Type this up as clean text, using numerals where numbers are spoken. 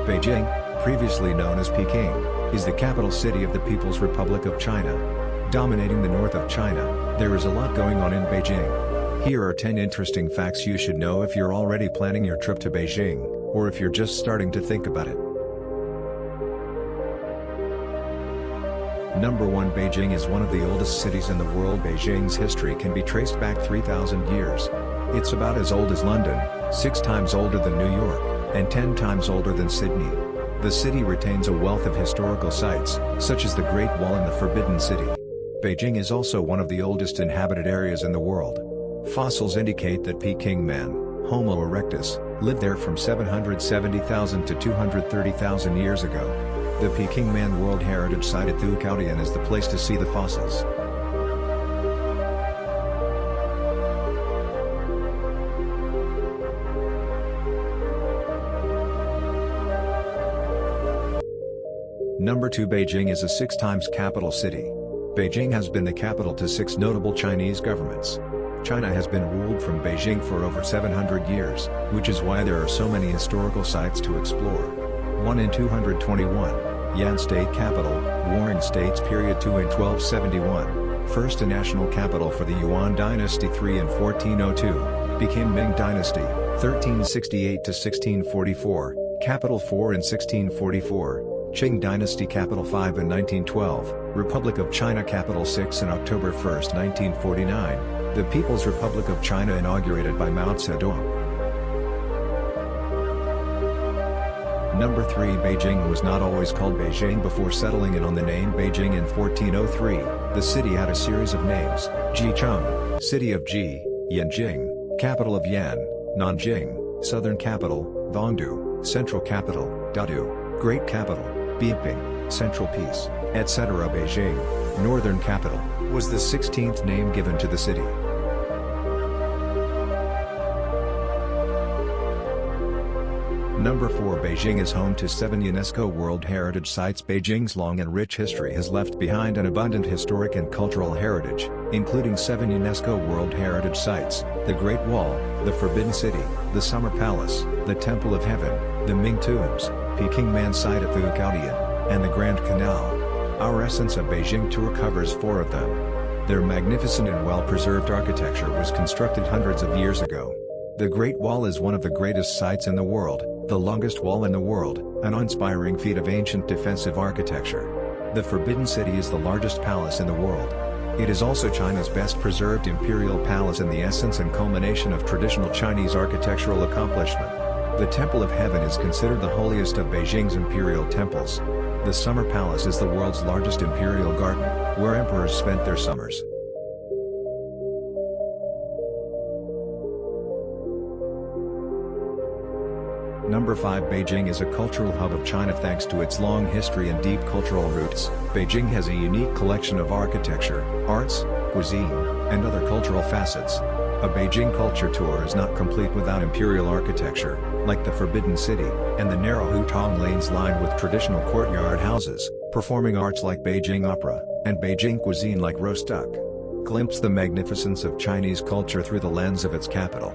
Beijing, previously known as Peking, is the capital city of the People's Republic of China. Dominating the north of China, there is a lot going on in Beijing. Here are 10 interesting facts you should know if you're already planning your trip to Beijing, or if you're just starting to think about it. Number 1. Beijing is one of the oldest cities in the world. Beijing's history can be traced back 3,000 years. It's about as old as London, 6 times older than New York, and 10 times older than Sydney. The city retains a wealth of historical sites, such as the Great Wall and the Forbidden City. Beijing is also one of the oldest inhabited areas in the world. Fossils indicate that Peking man, Homo erectus, lived there from 770,000 to 230,000 years ago. The Peking Man World Heritage Site at YUAN is the place to see the fossils. Number 2. Beijing is a 6 times capital city. Beijing has been the capital to 6 notable Chinese governments. China has been ruled from Beijing for over 700 years, which is why there are so many historical sites to explore. 1 in 221, YUAN State Capital, Warring States period 2 in 1271, first a national capital for the YUAN dynasty 3 in 1402, became Ming dynasty, 1368 to 1644, capital 4 in 1644. Qing Dynasty Capital 5 in 1912, Republic of China Capital 6 in October 1, 1949, the People's Republic of China inaugurated by Mao Zedong. Number 3. Beijing was not always called Beijing before settling in on the name Beijing in 1403, the city had a series of names: Jicheng, City of Ji, Yanjing, Capital of Yan, Nanjing, Southern Capital, Dongdu, Central Capital, Dadu, Great Capital, Beiping, Central Peace, etc. Beijing, Northern Capital, was the 16th name given to the city. Number 4. Beijing is home to 7 UNESCO World Heritage Sites. Beijing's long and rich history has left behind an abundant historic and cultural heritage, including 7 UNESCO World Heritage Sites, the Great Wall, the Forbidden City, the Summer Palace, the Temple of Heaven, the Ming Tombs, Peking Man Site at YUAN, and the Grand Canal. Our Essence of Beijing tour covers 4 of them. Their magnificent and well-preserved architecture was constructed hundreds of years ago. The Great Wall is one of the greatest sites in the world, the longest wall in the world, an inspiring feat of ancient defensive architecture. The Forbidden City is the largest palace in the world. It is also China's best preserved imperial palace and the essence and culmination of traditional Chinese architectural accomplishment. The Temple of Heaven is considered the holiest of Beijing's imperial temples. The Summer Palace is the world's largest imperial garden, where emperors spent their summers. Number 5. Beijing is a cultural hub of China. Thanks to its long history and deep cultural roots, Beijing has a unique collection of architecture, arts, cuisine, and other cultural facets. A Beijing culture tour is not complete without imperial architecture, like the Forbidden City, and the narrow Hutong lanes lined with traditional courtyard houses, performing arts like Beijing opera, and Beijing cuisine like roast duck. Glimpse the magnificence of Chinese culture through the lens of its capital.